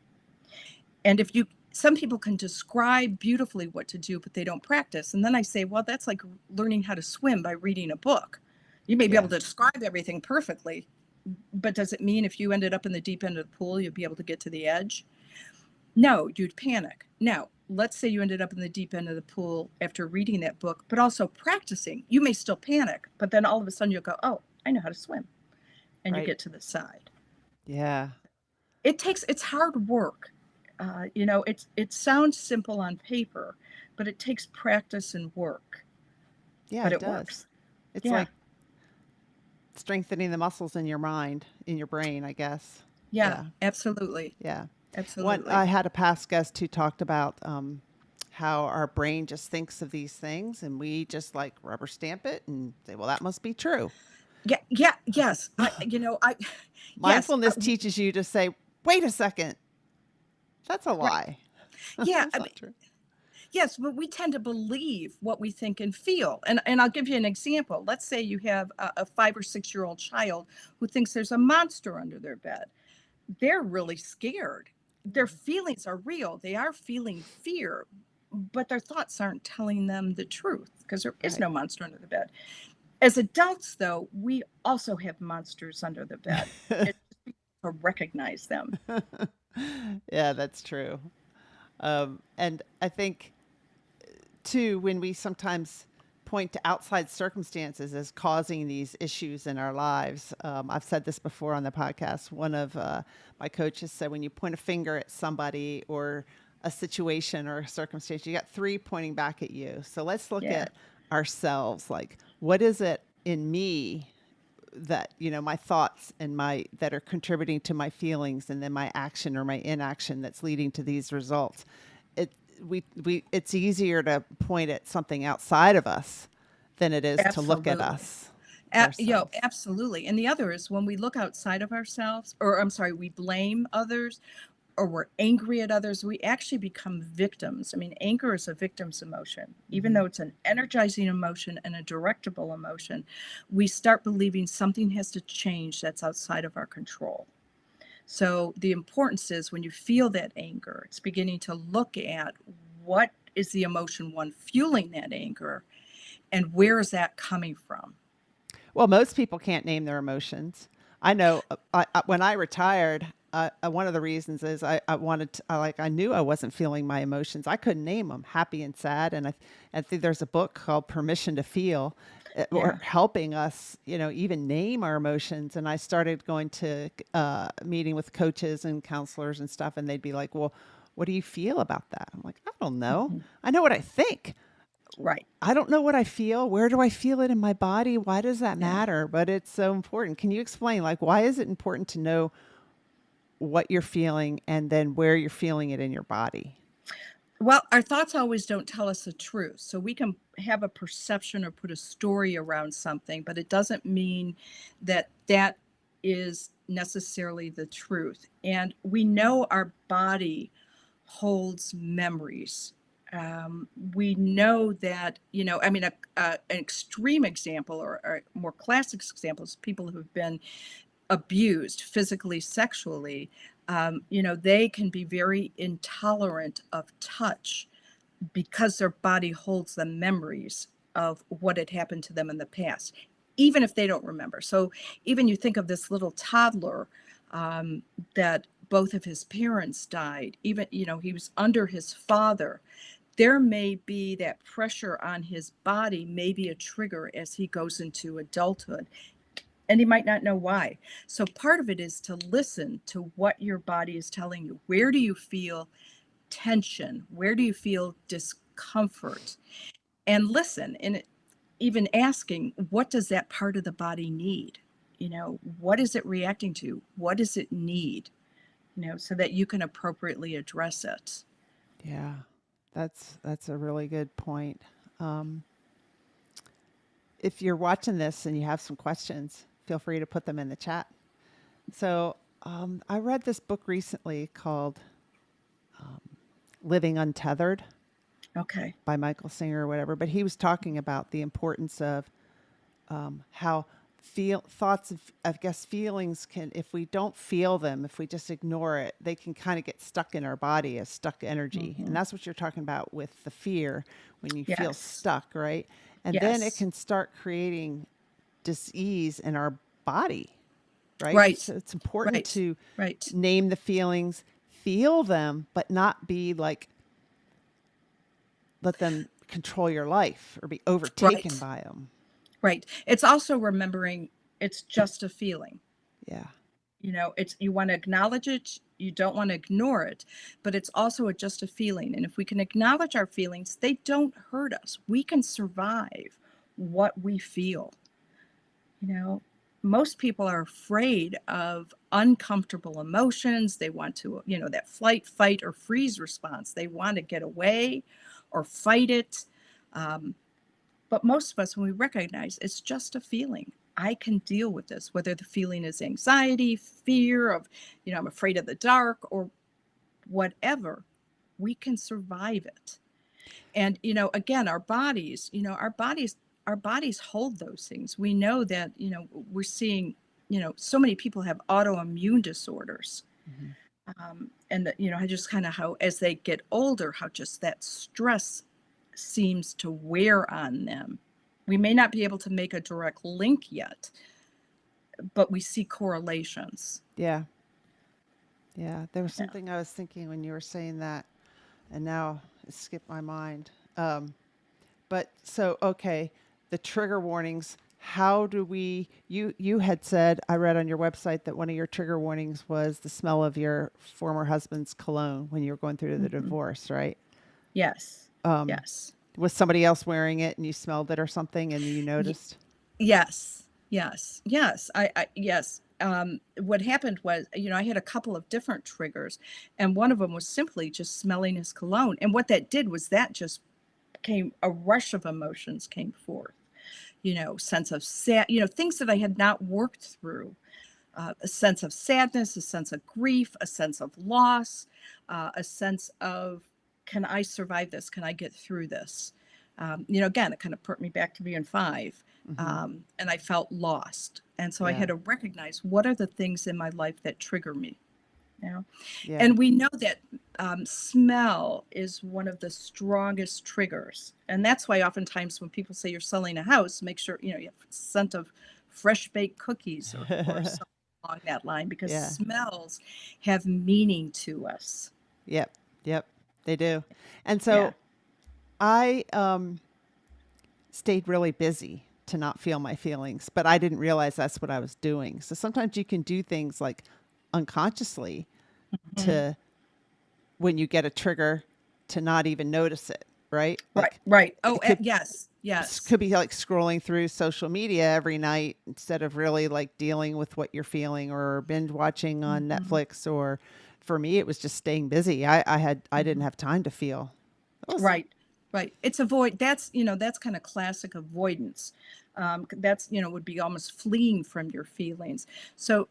And some people can describe beautifully what to do, but they don't practice. And then I say, well, that's like learning how to swim by reading a book. You may be Yeah, able to describe everything perfectly, but does it mean if you ended up in the deep end of the pool, you'd be able to get to the edge? No, you'd panic. Now, let's say you ended up in the deep end of the pool after reading that book, but also practicing. You may still panic, but then all of a sudden you'll go, oh, I know how to swim. And you right. get to the side. Yeah, It's hard work. It sounds simple on paper, but it takes practice and work, yeah, but it it does. works. It's Yeah. like strengthening the muscles in your mind, in your brain, I guess. Yeah, Yeah, absolutely. yeah. I Absolutely. had a past guest who talked about how our brain just thinks of these things, and we just like rubber stamp it and say, "Well, that must be true." Yeah, yeah, yes. Yes, Mindfulness teaches you to say, "Wait a second, that's a right. lie. Yeah, That's not true." yes, but we tend to believe what we think and feel. And I'll give you an example. Let's say you have a 5 or 6 year old child who thinks there's a monster under their bed. They're really scared. Their feelings are real. They are feeling fear, but their thoughts aren't telling them the truth, because there is Right. no monster under the bed. As adults, though, we also have monsters under the bed. It's just to recognize them. Yeah, that's true. And I think too, when we sometimes point to outside circumstances as causing these issues in our lives, I've said this before on the podcast. One of my coaches said, when you point a finger at somebody or a situation or a circumstance, you got three pointing back at you. So let's look Yeah, at ourselves. Like, what is it in me that, my thoughts and my that are contributing to my feelings, and then my action or my inaction that's leading to these results? It we we it's easier to point at something outside of us than it is to look at absolutely. us ourselves. Absolutely. And the other is when we look outside of ourselves, or I'm sorry, we blame others or we're angry at others, we actually become victims. I mean, anger is a victim's emotion. Even Hmm. though it's an energizing emotion and a directable emotion, we start believing something has to change that's outside of our control. So the importance is when you feel that anger, it's beginning to look at what is the emotion one fueling that anger and where is that coming from? Well, most people can't name their emotions. I know. When I retired, one of the reasons is I wanted to, I knew I wasn't feeling my emotions. I couldn't name them, happy and sad. And I think there's a book called Permission to Feel. or Yeah. helping us, even name our emotions. And I started going to meeting with coaches and counselors and stuff, and they'd be like, "Well, what do you feel about that?" I'm like, "I don't know. Mhm. I know what I think. Right. I don't know what I feel. Where do I feel it in my body? Why does that Yeah. matter?" But it's so important. Can you explain, like, why is it important to know what you're feeling and then where you're feeling it in your body? Well, our thoughts always don't tell us the truth. So we can have a perception or put a story around something, but it doesn't mean that that is necessarily the truth. And we know our body holds memories. We know that, I mean, an extreme example or more classic example is people who have been abused physically, sexually. They can be very intolerant of touch because their body holds the memories of what had happened to them in the past, even if they don't remember. So, even you think of this little toddler um, that both of his parents died, even, he was under his father. There may be that pressure on his body, maybe a trigger as he goes into adulthood, and he might not know why. So, part of it is to listen to what your body is telling you. Where do you feel tension? Where do you feel discomfort? And listen, and even asking, what does that part of the body need? What is it reacting to? What does it need? So that you can appropriately address it. Yeah, that's a really good point. Um, if you're watching this and you have some questions, feel free to put them in the chat. So I read this book recently called Living Untethered Okay. by Michael Singer or whatever, but he was talking about the importance of how feel thoughts of, I guess, feelings can, if we don't feel them, if we just ignore it, they can kind of get stuck in our body as stuck energy. And Hmm. that's what you're talking about with the fear when you feel Yes. stuck, right? And then it Yes. can start creating dis-ease in our body, right? Right. So it's important Right. to Right. name the feelings, feel them, but not be like, let them control your life or be overtaken Right. by them. Right. It's also remembering it's just a feeling. Yeah. It's, you want to acknowledge it, you don't want to ignore it, but it's also just a feeling. And if we can acknowledge our feelings, they don't hurt us. We can survive what we feel. You know, most people are afraid of uncomfortable emotions. They want to, that flight, fight, or freeze response. They want to get away or fight it. Um, but most of us, when we recognize it's just a feeling, I can deal with this, whether the feeling is anxiety, fear of, I'm afraid of the dark or whatever, we can survive it. And, again, our bodies hold those things. We know that, we're seeing, so many people have autoimmune disorders. Mm-hmm. And that, I just kind of how, as they get older, how just that stress seems to wear on them. We may not be able to make a direct link yet, but we see correlations. Yeah. Yeah. There was Yeah. something I was thinking when you were saying that, and now it skipped my mind. But so, okay, the trigger warnings. How do we? You had said, I read on your website that one of your trigger warnings was the smell of your former husband's cologne when you were going through the Hmm. divorce, right? Yes. Um, Yes. was somebody else wearing it and you smelled it or something and you Y- noticed? yes. Yes. Yes. Yes. What happened was, I had a couple of different triggers, and one of them was simply just smelling his cologne. And what that did was that just came a rush of emotions came forth. Sense of sad, things that I had not worked through, a sense of sadness, a sense of grief, a sense of loss, a sense of, can I survive this? Can I get through this? Again, it kind of put me back to being five. Mm-hmm. And I felt lost. And so I Yeah. had to recognize, what are the things in my life that trigger me? You know? Yeah. And we know that smell is one of the strongest triggers. And that's why oftentimes when people say you're selling a house, make sure, you have scent of fresh baked cookies or something along that line, because Yeah. smells have meaning to us. Yep. Yep. They do. And Yeah. so I stayed really busy to not feel my feelings, but I didn't realize that's what I was doing. So sometimes you can do things like unconsciously Mhm. to, when you get a trigger, to not even notice it, right? Right, Like right. Oh, it could yes, yes. could be like scrolling through social media every night instead of really like dealing with what you're feeling, or binge watching on Mhm, Netflix, or for me it was just staying busy. I didn't mhm. have time to feel. That was Right, right. It's avoid that's, that's kind of classic avoidance. That's, would be almost fleeing from your feelings. So,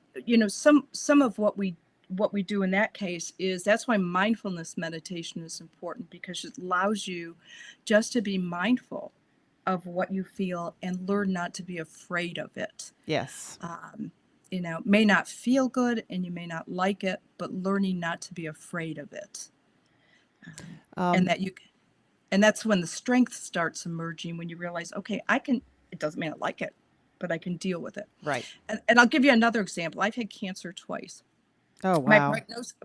some of what we do in that case is that's why mindfulness meditation is important because it allows you just to be mindful of what you feel and learn not to be afraid of it. yes. Um, may not feel good and you may not like it, but learning not to be afraid of it. And Um, that you and that's when the strength starts emerging when you realize, okay, it doesn't mean I like it, but I can deal with it. right. And I'll give you another example. I've had cancer twice. Oh wow.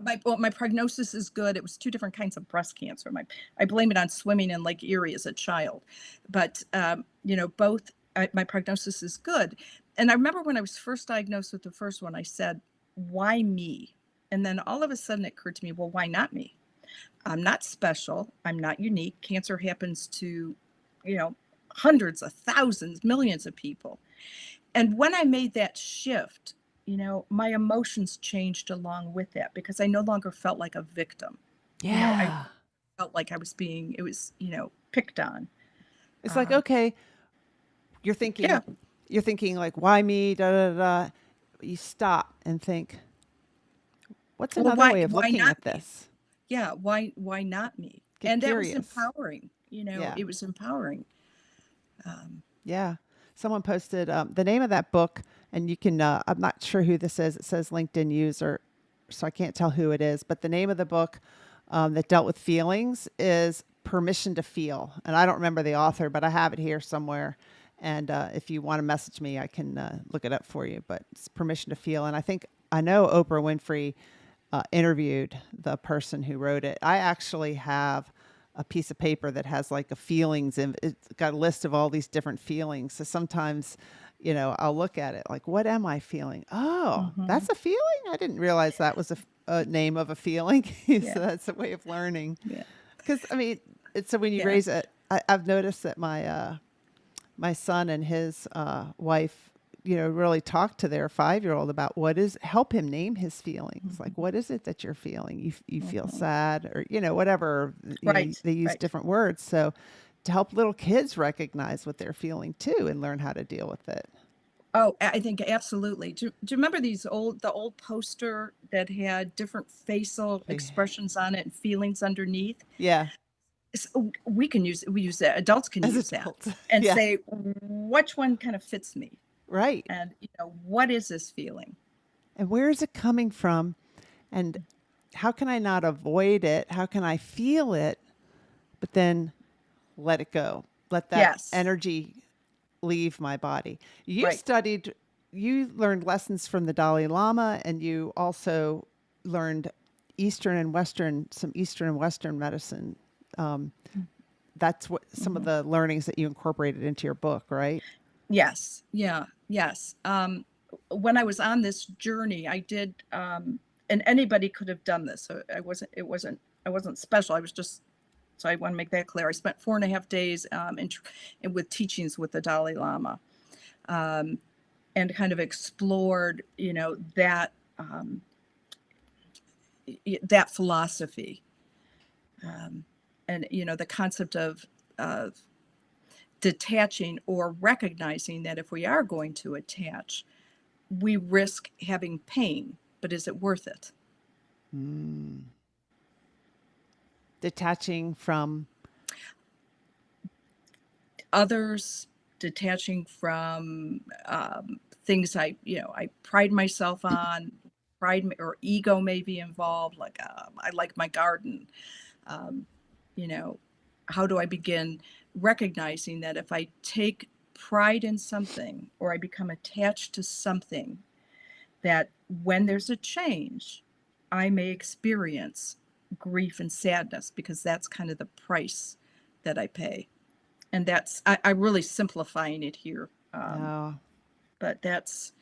My prognosis is good. It was two different kinds of breast cancer. I blame it on swimming in Lake Erie as a child, but both my prognosis is good. And I remember when I was first diagnosed with the first one, I said, "Why me?" And then all of a sudden it occurred to me, well, why not me? I'm not special. I'm not unique. Cancer happens to, you know, hundreds of thousands, millions of people. And when I made that shift, my emotions changed along with that because I no longer felt like a victim. I Yeah. felt like it was, picked on. It's like, Um, okay, you're yeah. thinking, you're thinking like, why me? Da da da. You stop and think, what's Well, another way of why looking not at me? this? Yeah. Why not me? Get And that was curious. empowering. Yeah. It was empowering. Um, Yeah. Someone posted the name of that book, and you can, I'm not sure who this is. It says LinkedIn user, so I can't tell who it is. But the name of the book that dealt with feelings is Permission to Feel. And I don't remember the author, but I have it here somewhere. And if you want to message me, I can look it up for you. But it's Permission to Feel. And I know Oprah Winfrey interviewed the person who wrote it. I actually have a piece of paper that has like a feelings, and it's got a list of all these different feelings. So sometimes, I'll look at it like, what am I feeling? Oh, mhm. that's a feeling. I didn't realize that was a name of a feeling. So Yeah. that's a way of learning. Yeah. Because I mean, it's so when you Yeah. raise it, I've noticed that my son and his wife, really talk to their 5-year-old about help him name his feelings. Like, Mhm. what is it that you're feeling? You feel Mhm. sad, or, whatever, Right. they use Right. different words. So to help little kids recognize what they're feeling too and learn how to deal with it. Oh, I think absolutely. Do you remember the old poster that had different facial Yeah. expressions on it and feelings underneath? Yeah. We use that. Adults can As use that adults. and Yeah. say which one kind of fits me, Right. and what is this feeling? And where is it coming from? And how can I not avoid it? How can I feel it, but then let it go? Let that Yes, energy leave my body. right. You learned lessons from the Dalai Lama, and you also learned some Eastern and Western medicine. Um, that's what some of Mhm. the learnings that you incorporated into your book, right? Yes, yeah, yes. When I was on this journey, I did, and anybody could have done this. So I wasn't special. I was just, so I want to make that clear. I spent 4.5 days with teachings with the Dalai Lama, um, and kind of explored, that philosophy, um, and the concept of detaching or recognizing that if we are going to attach, we risk having pain, but is it worth it? Mm. Detaching from, Others, detaching from things I pride myself on, or ego may be involved. Like I like my garden. Um, you know, how do I begin recognizing that if I take pride in something or I become attached to something, that when there's a change, I may experience grief and sadness because that's kind of the price that I pay. And I really simplifying it here. No. But that's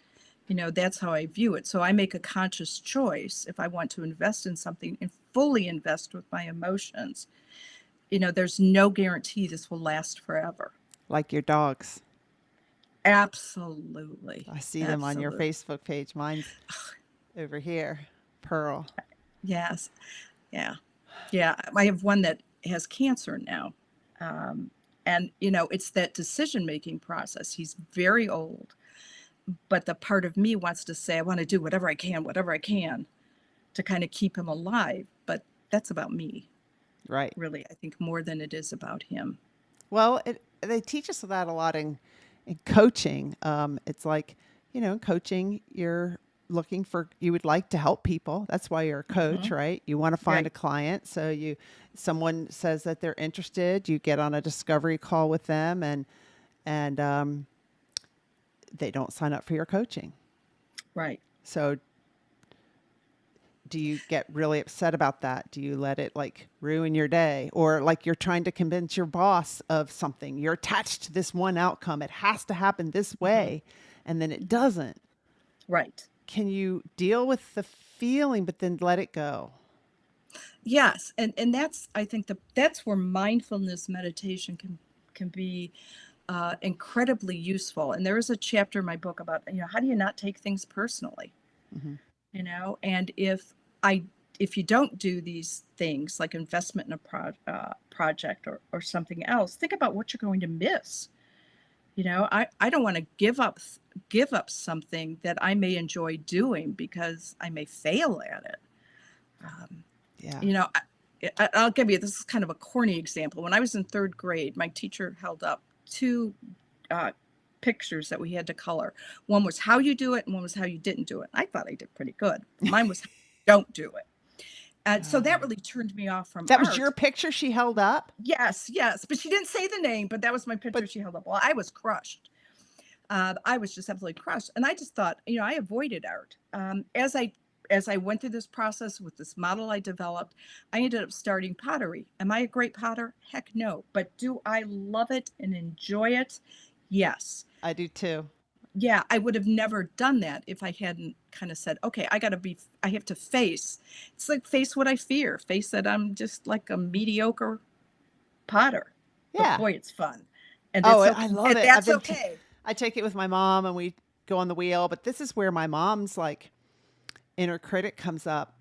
how I view it. So I make a conscious choice if I want to invest in something and fully invest with my emotions. There's no guarantee this will last forever. Like your dogs. Absolutely. I see them on your Absolutely. Facebook page. Mine's over here. Pearl. Yes. Yeah. Yeah. I have one that has cancer now. Um, and, it's that decision making process. He's very old, but the part of me wants to say, I want to do whatever I can to kind of keep him alive. But that's about me, Right. really, I think, more than it is about him. Well, they teach us that a lot in coaching. It's like, in coaching, you would like to help people. That's why you're a coach, Hmm. right? You want to find a Right. client. So someone says that they're interested, you get on a discovery call with them, and they don't sign up for your coaching. Right. So do you get really upset about that? Do you let it like ruin your day? Or like you're trying to convince your boss of something? You're attached to this one outcome. It has to happen this Hmm. way. And then it doesn't. Right. Can you deal with the feeling, but then let it go? Yes. And that's, I think, that's where mindfulness meditation can be incredibly useful. And there is a chapter in my book about, how do you not take things personally? Hmm. And I, if you don't do these things like investment in a project or something else, think about what you're going to miss. I don't want to give up something that I may enjoy doing because I may fail at it. Um, Yeah. I'll give you, this is kind of a corny example. When I was in third grade, my teacher held up two uh, pictures that we had to color. One was how you do it, and one was how you didn't do it. I thought I did pretty good. Mine was how you don't do it. And so that really turned me off from That was your art. picture she held up? Yes, yes. But she didn't say the name, but that was my picture But she held up. Well, I was crushed. I was just absolutely crushed. And I just thought, I avoided art. As I went through this process with this model I developed, I ended up starting pottery. Am I a great potter? Heck no. But do I love it and enjoy it? Yes. I do too. Yeah, I would have never done that if I hadn't kind of said, okay, I have to it's like face what I fear, face that I'm just like a mediocre potter. But Yeah. boy, it's fun. And Oh, it's I okay. love And it. that's okay. I take it with my mom and we go on the wheel, but this is where my mom's like inner critic comes up.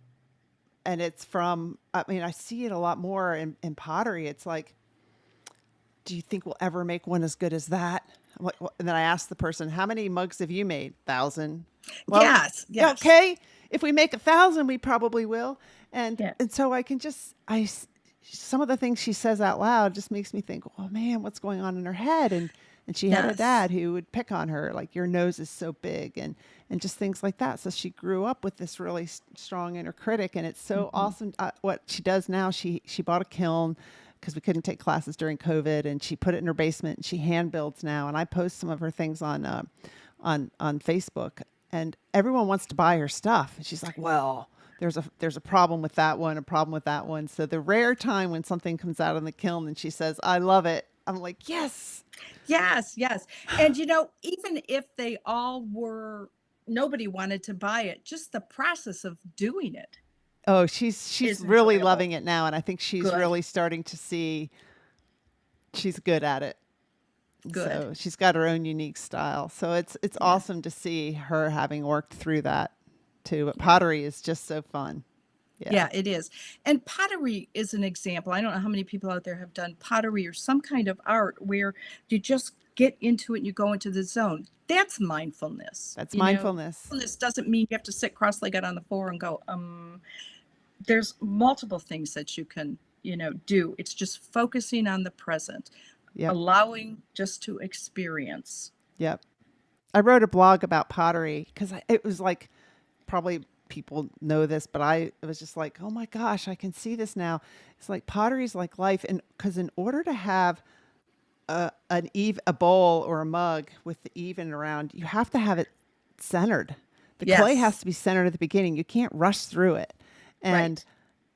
And I see it a lot more in pottery. It's like, do you think we'll ever make one as good as that? And then I ask the person, how many mugs have you made? 1,000. Well, Yes, yeah, yes. okay. If we make 1,000, we probably will. And Yeah. and so some of the things she says out loud just makes me think, oh man, what's going on in her head? And she had a Yes. dad who would pick on her, like your nose is so big, and just things like that. So she grew up with this really strong inner critic, and it's so Hmm. awesome. What she does now, she bought a kiln because we couldn't take classes during COVID, and she put it in her basement. And she hand builds now, and I post some of her things on Facebook, and everyone wants to buy her stuff. And she's like, well, there's a problem with that one, a problem with that one. So the rare time when something comes out in the kiln and she says, I love it, I'm like, yes. Yes, yes. And even if they all were, nobody wanted to buy it, just the process of doing it Oh, she's is really enjoyable. loving it now, and I think she's Good, really starting to see she's good at it. good. So she's got her own unique style. So it's Yeah, awesome to see her having worked through that too. But yeah. pottery is just so fun. Yeah. Yeah, it is. And pottery is an example. I don't know how many people out there have done pottery or some kind of art where you just get into it and you go into the zone. That's mindfulness. That's mindfulness. Mindfulness doesn't mean you have to sit cross-legged on the floor and go, there's multiple things that you can, do. It's just focusing on the present, Yep. allowing just to experience. Yep. I wrote a blog about pottery because it was like, probably people know this, but it was just like, oh my gosh, I can see this now. It's like pottery is like life, and because in order to have a bowl or a mug with the even around, you have to have it centered. The clay has Yes, to be centered at the beginning. You can't rush through it, and right.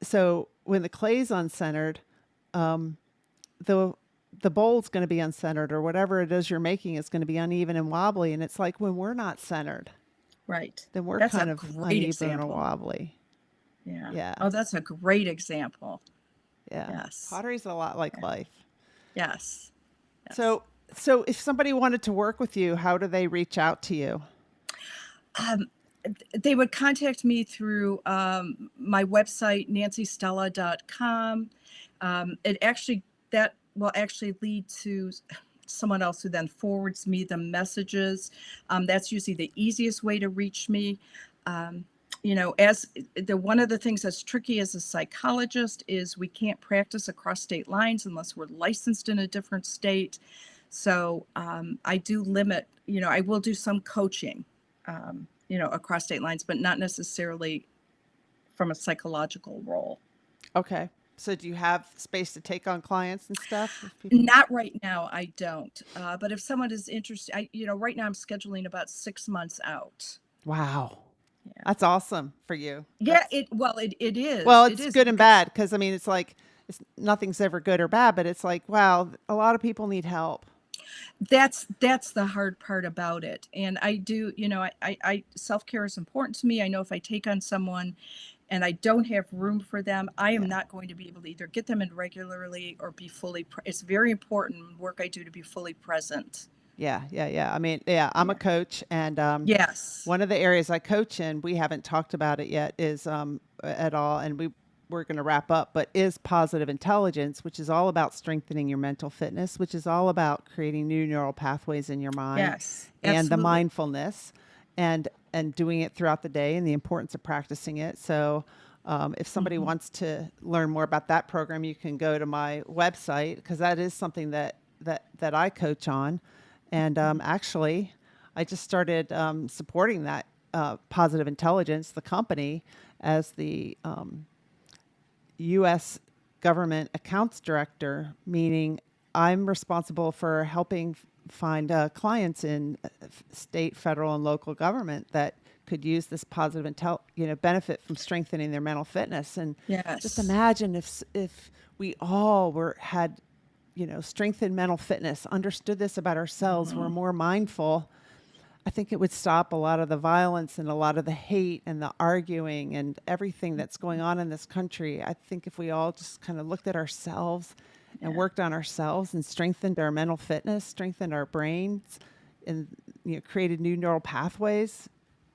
so when the clay's uncentered, the the bowl's going to be uncentered, or whatever it is you're making is going to be uneven and wobbly. And it's like when we're not centered, Right. then we're That's a kind of great uneven or example. wobbly. Yeah. Yeah. Oh, that's a great example. Yeah. Yes. Pottery's a lot like Yeah. life. Yes. Yes. So, so if somebody wanted to work with you, how do they reach out to you? Um, they would contact me through my website, nancystella.com. It actually, that will actually lead to someone else who then forwards me the messages. That's usually the easiest way to reach me. Um, as the one of the things that's tricky as a psychologist is we can't practice across state lines unless we're licensed in a different state. So I do limit, I will do some coaching, across state lines, but not necessarily from a psychological role. Okay. So do you have space to take on clients and stuff? If people... Not right now, I don't. But if someone is interested, right now I'm scheduling about 6 months out. Wow. Yeah. That's awesome for you. Yeah. It is. Well, It it's is good and because bad because I mean, it's like nothing's ever good or bad, but it's like, wow, a lot of people need help. that's the hard part about it. And I do, I self-care is important to me. I know if I take on someone and I don't have room for them, I am Yeah. not going to be able to either get them in regularly or be fully, it's very important work I do to be fully present. Yeah. Yeah. Yeah. I mean, yeah, I'm a Yeah. coach, and Yes. one of the areas I coach in, we haven't talked about it yet, is at all, and we're going to wrap up, but is positive intelligence, which is all about strengthening your mental fitness, which is all about creating new neural pathways in your mind, Yes. and the Absolutely. mindfulness, and doing it throughout the day, and the importance of practicing it. So if somebody Hmm. wants to learn more about that program, you can go to my website, because that is something that I coach on. And actually, I just started supporting that Positive Intelligence, the company, as the U.S. government accounts director, meaning I'm responsible for helping find clients in state, federal, and local government that could use this positive benefit from strengthening their mental fitness. And just Yes. imagine if we all had strengthened mental fitness, understood this about ourselves, were Hmm. more mindful. I think it would stop a lot of the violence and a lot of the hate and the arguing and everything that's going on in this country. I think if we all just kind of looked at ourselves and Yeah. worked on ourselves and strengthened our mental fitness, strengthened our brains, and created new neural pathways,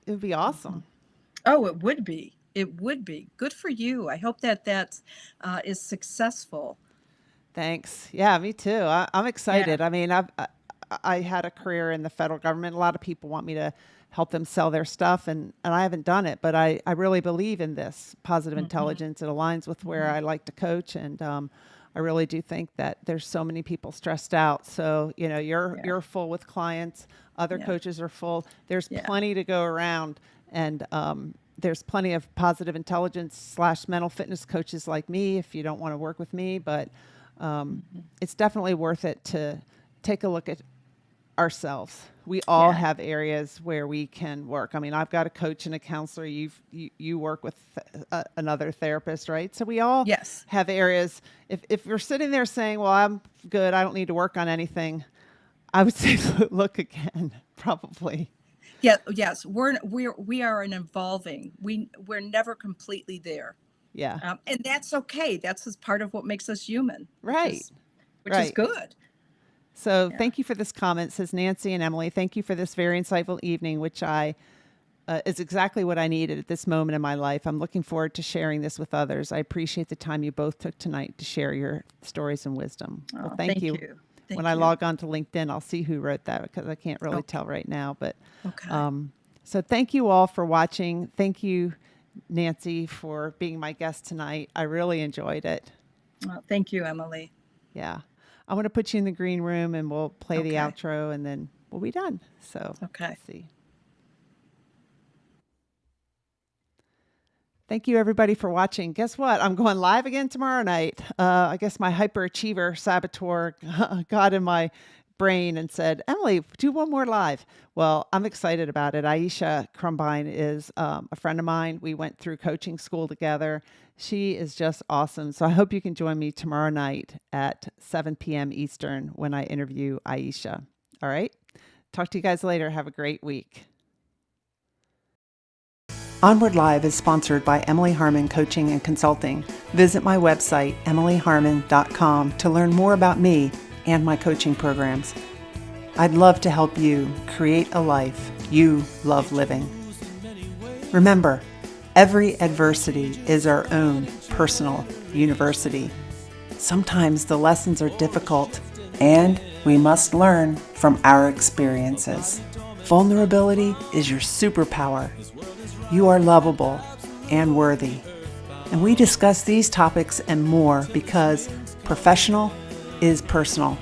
it would be Hmm. awesome. Oh, it would be. It would be. Good for you. I hope that is successful. Thanks. Yeah, me too. I'm Yeah. excited. I mean, I had a career in the federal government. A lot of people want me to help them sell their stuff, and I haven't done it, but I really believe in this positive Hmm. intelligence. It aligns with where Hmm. I like to coach, and I really do think that there's so many people stressed out. So Yeah. you're full with clients. Other Yeah. coaches are full. There's Yeah. plenty to go around, and there's plenty of positive intelligence / mental fitness coaches like me if you don't want to work with me, but Hmm. it's definitely worth it to take a look at ourselves. We all Yeah. have areas where we can work. I mean, I've got a coach and a counselor. You work with another therapist, right? So we all Yes. have areas. If you're sitting there saying, "Well, I'm good. I don't need to work on anything," I would say look again, probably. Yeah. Yes. We are an evolving. We're never completely there, Yeah. and that's okay. That's just part of what makes us human, Right. which is Right. good. So Yeah. thank you for this comment, says Nancy and Emily. Thank you for this very insightful evening, which I is exactly what I needed at this moment in my life. I'm looking forward to sharing this with others. I appreciate the time you both took tonight to share your stories and wisdom. Well, Oh, thank thank you. you. When Thank I you. log on to LinkedIn, I'll see who wrote that because I can't really Okay. tell right now. But Okay. so thank you all for watching. Thank you, Nancy, for being my guest tonight. I really enjoyed it. Well, thank you, Emily. Yeah. I want to put you in the green room and we'll play the Okay. outro and then we'll be done. So Okay. let's see. Thank you, everybody, for watching. Guess what? I'm going live again tomorrow night. I guess my hyperachiever saboteur got in my brain and said, Emily, do one more live. Well, I'm excited about it. Aisha Crumbine is a friend of mine. We went through coaching school together. She is just awesome. So I hope you can join me tomorrow night at 7 p.m. Eastern when I interview Aisha. All right. Talk to you guys later. Have a great week. Onward Live is sponsored by Emily Harmon Coaching and Consulting. Visit my website, emilyharmon.com, to learn more about me and my coaching programs. I'd love to help you create a life you love living. Remember, every adversity is our own personal university. Sometimes the lessons are difficult, and we must learn from our experiences. Vulnerability is your superpower. You are lovable and worthy. And we discuss these topics and more because professional is personal.